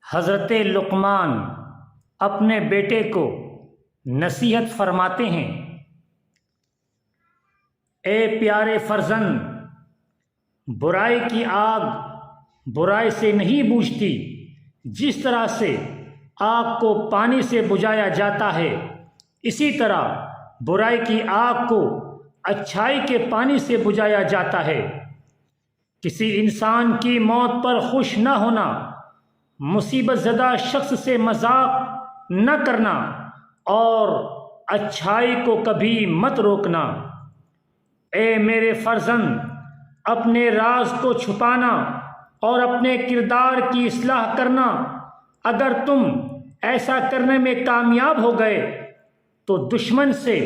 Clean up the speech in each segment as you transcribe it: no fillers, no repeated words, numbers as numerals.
حضرت لقمان اپنے بیٹے کو نصیحت فرماتے ہیں، اے پیارے فرزند، برائی کی آگ برائی سے نہیں بجھتی۔ جس طرح سے آگ کو پانی سے بجھایا جاتا ہے، اسی طرح برائی کی آگ کو اچھائی کے پانی سے بجھایا جاتا ہے۔ کسی انسان کی موت پر خوش نہ ہونا، مصیبت زدہ شخص سے مذاق نہ کرنا اور اچھائی کو کبھی مت روکنا۔ اے میرے فرزند، اپنے راز کو چھپانا اور اپنے کردار کی اصلاح کرنا۔ اگر تم ایسا کرنے میں کامیاب ہو گئے تو دشمن سے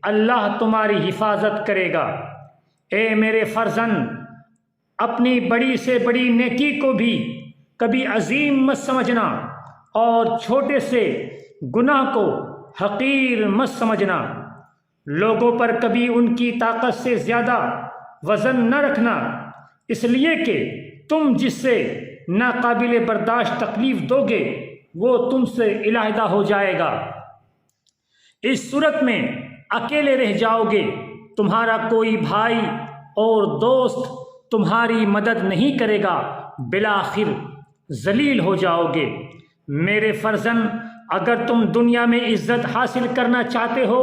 اللہ تمہاری حفاظت کرے گا۔ اے میرے فرزند، اپنی بڑی سے بڑی نیکی کو بھی کبھی عظیم مت سمجھنا اور چھوٹے سے گناہ کو حقیر مت سمجھنا۔ لوگوں پر کبھی ان کی طاقت سے زیادہ وزن نہ رکھنا، اس لیے کہ تم جس سے ناقابل برداشت تکلیف دو گے وہ تم سے علیحدہ ہو جائے گا۔ اس صورت میں اکیلے رہ جاؤ گے، تمہارا کوئی بھائی اور دوست تمہاری مدد نہیں کرے گا، بالآخر ذلیل ہو جاؤ گے۔ میرے فرزند، اگر تم دنیا میں عزت حاصل کرنا چاہتے ہو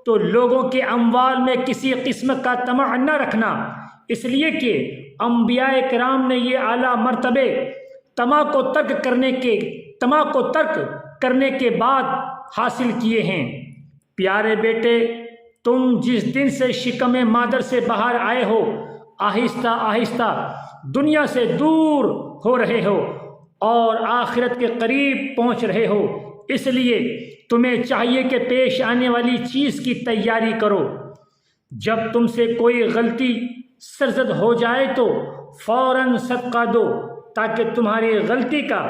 تو لوگوں کے اموال میں کسی قسم کا طمع نہ رکھنا، اس لیے کہ انبیاء کرام نے یہ اعلیٰ مرتبے طمع کو ترک کرنے کے بعد حاصل کیے ہیں۔ پیارے بیٹے، تم جس دن سے شکم مادر سے باہر آئے ہو، آہستہ آہستہ دنیا سے دور ہو رہے ہو اور آخرت کے قریب پہنچ رہے ہو، اس لیے تمہیں چاہیے کہ پیش آنے والی چیز کی تیاری کرو۔ جب تم سے کوئی غلطی سرزد ہو جائے تو فوراً صدقہ دو تاکہ تمہاری غلطی کا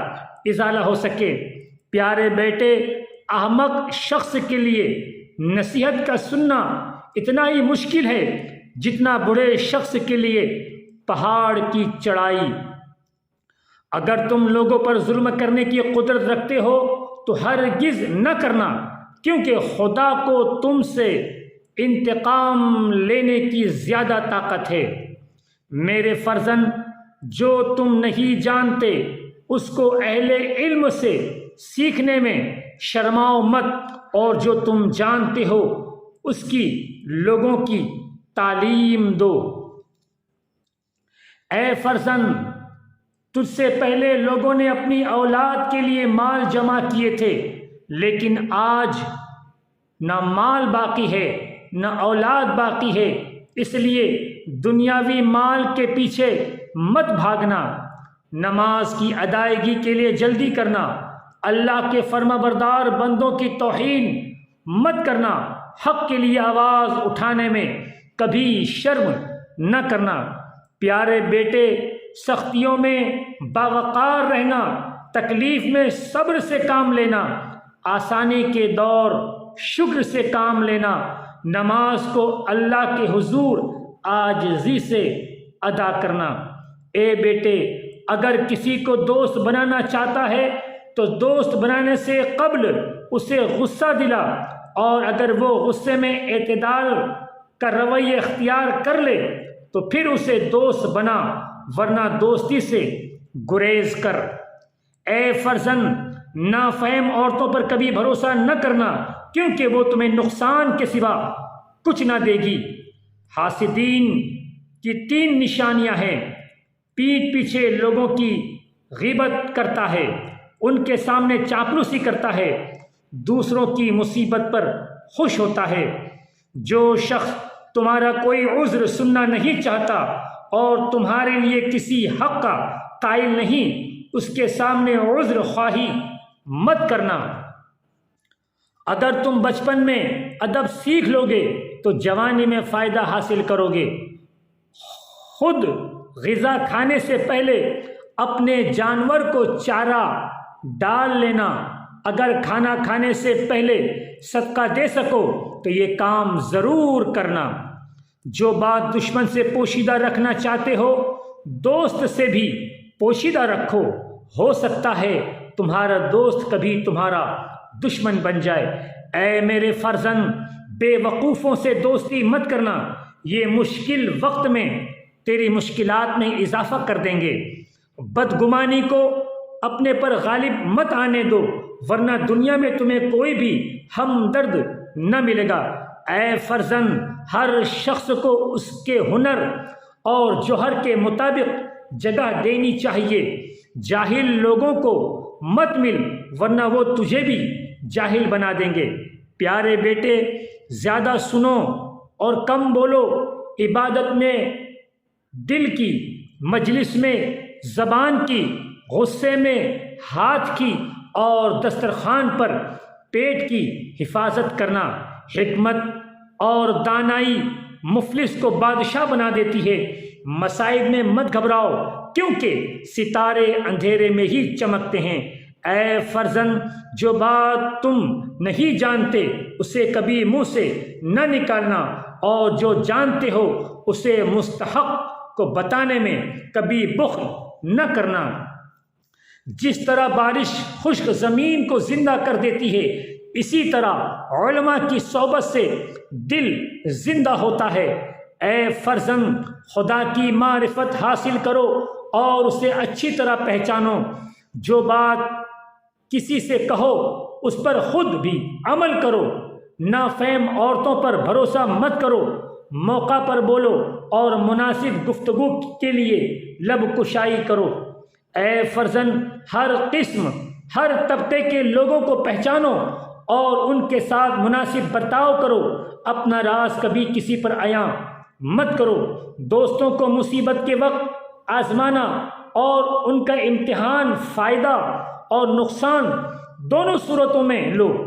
ازالہ ہو سکے۔ پیارے بیٹے، احمق شخص کے لیے نصیحت کا سننا اتنا ہی مشکل ہے جتنا بڑے شخص کے لیے پہاڑ کی چڑھائی۔ اگر تم لوگوں پر ظلم کرنے کی قدرت رکھتے ہو تو ہرگز نہ کرنا، کیونکہ خدا کو تم سے انتقام لینے کی زیادہ طاقت ہے۔ میرے فرزند، جو تم نہیں جانتے اس کو اہل علم سے سیکھنے میں شرماؤ مت، اور جو تم جانتے ہو اس کی لوگوں کی تعلیم دو۔ اے فرزند، تجھ سے پہلے لوگوں نے اپنی اولاد کے لیے مال جمع کیے تھے، لیکن آج نہ مال باقی ہے نہ اولاد باقی ہے، اس لیے دنیاوی مال کے پیچھے مت بھاگنا۔ نماز کی ادائیگی کے لیے جلدی کرنا، اللہ کے فرما بردار بندوں کی توہین مت کرنا، حق کے لیے آواز اٹھانے میں کبھی شرم نہ کرنا۔ پیارے بیٹے، سختیوں میں باوقار رہنا، تکلیف میں صبر سے کام لینا، آسانی کے دور شکر سے کام لینا، نماز کو اللہ کے حضور عاجزی سے ادا کرنا۔ اے بیٹے، اگر کسی کو دوست بنانا چاہتا ہے تو دوست بنانے سے قبل اسے غصہ دلا، اور اگر وہ غصے میں اعتدال کا رویہ اختیار کر لے تو پھر اسے دوست بنا، ورنہ دوستی سے گریز کر۔ اے فرزند، نافہم عورتوں پر کبھی بھروسہ نہ کرنا، کیونکہ وہ تمہیں نقصان کے سوا کچھ نہ دے گی۔ حاسدین کی 3 نشانیاں ہیں: پیٹھ پیچھے لوگوں کی غیبت کرتا ہے، ان کے سامنے چاپلوسی کرتا ہے، دوسروں کی مصیبت پر خوش ہوتا ہے۔ جو شخص تمہارا کوئی عذر سننا نہیں چاہتا اور تمہارے لیے کسی حق کا قائل نہیں، اس کے سامنے عذر خواہی مت کرنا۔ اگر تم بچپن میں ادب سیکھ لو گے تو جوانی میں فائدہ حاصل کرو گے۔ خود غذا کھانے سے پہلے اپنے جانور کو چارہ ڈال لینا۔ اگر کھانا کھانے سے پہلے صدقہ دے سکو تو یہ کام ضرور کرنا۔ جو بات دشمن سے پوشیدہ رکھنا چاہتے ہو، دوست سے بھی پوشیدہ رکھو، ہو سکتا ہے تمہارا دوست کبھی تمہارا دشمن بن جائے۔ اے میرے فرزند، بے وقوفوں سے دوستی مت کرنا، یہ مشکل وقت میں تیری مشکلات میں اضافہ کر دیں گے۔ بدگمانی کو اپنے پر غالب مت آنے دو، ورنہ دنیا میں تمہیں کوئی بھی ہمدرد نہ ملے گا۔ اے فرزند، ہر شخص کو اس کے ہنر اور جوہر کے مطابق جگہ دینی چاہیے۔ جاہل لوگوں کو مت مل، ورنہ وہ تجھے بھی جاہل بنا دیں گے۔ پیارے بیٹے، زیادہ سنو اور کم بولو۔ عبادت میں دل کی، مجلس میں زبان کی، غصے میں ہاتھ کی اور دسترخوان پر پیٹ کی حفاظت کرنا۔ حکمت اور دانائی مفلس کو بادشاہ بنا دیتی ہے۔ مصائب میں مت گھبراؤ، کیونکہ ستارے اندھیرے میں ہی چمکتے ہیں۔ اے فرزند، جو بات تم نہیں جانتے اسے کبھی منہ سے نہ نکالنا، اور جو جانتے ہو اسے مستحق کو بتانے میں کبھی بخل نہ کرنا۔ جس طرح بارش خشک زمین کو زندہ کر دیتی ہے، اسی طرح علماء کی صحبت سے دل زندہ ہوتا ہے۔ اے فرزند، خدا کی معرفت حاصل کرو اور اسے اچھی طرح پہچانو۔ جو بات کسی سے کہو اس پر خود بھی عمل کرو۔ نافہم عورتوں پر بھروسہ مت کرو، موقع پر بولو اور مناسب گفتگو کے لیے لب کشائی کرو۔ اے فرزند، ہر قسم، ہر طبقے کے لوگوں کو پہچانو اور ان کے ساتھ مناسب برتاؤ کرو۔ اپنا راز کبھی کسی پر عیاں مت کرو۔ دوستوں کو مصیبت کے وقت آزمانا اور ان کا امتحان فائدہ اور نقصان دونوں صورتوں میں لو۔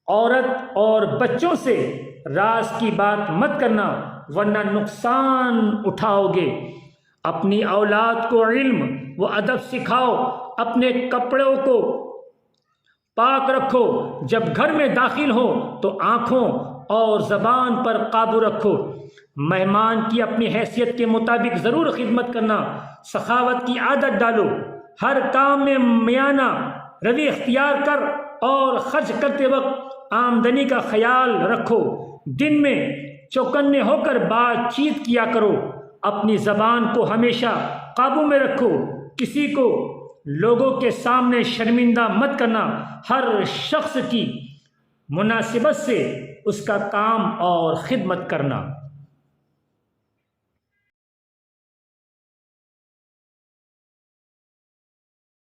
عورت اور بچوں سے راز کی بات مت کرنا، ورنہ نقصان اٹھاؤ گے۔ اپنی اولاد کو علم و ادب سکھاؤ، اپنے کپڑوں کو پاک رکھو۔ جب گھر میں داخل ہو تو آنکھوں اور زبان پر قابو رکھو۔ مہمان کی اپنی حیثیت کے مطابق ضرور خدمت کرنا۔ سخاوت کی عادت ڈالو، ہر کام میں میانہ روی اختیار کر اور خرچ کرتے وقت آمدنی کا خیال رکھو۔ دن میں چوکنے ہو کر بات چیت کیا کرو۔ اپنی زبان کو ہمیشہ قابو میں رکھو، کسی کو لوگوں کے سامنے شرمندہ مت کرنا۔ ہر شخص کی مناسبت سے اس کا کام اور خدمت کرنا۔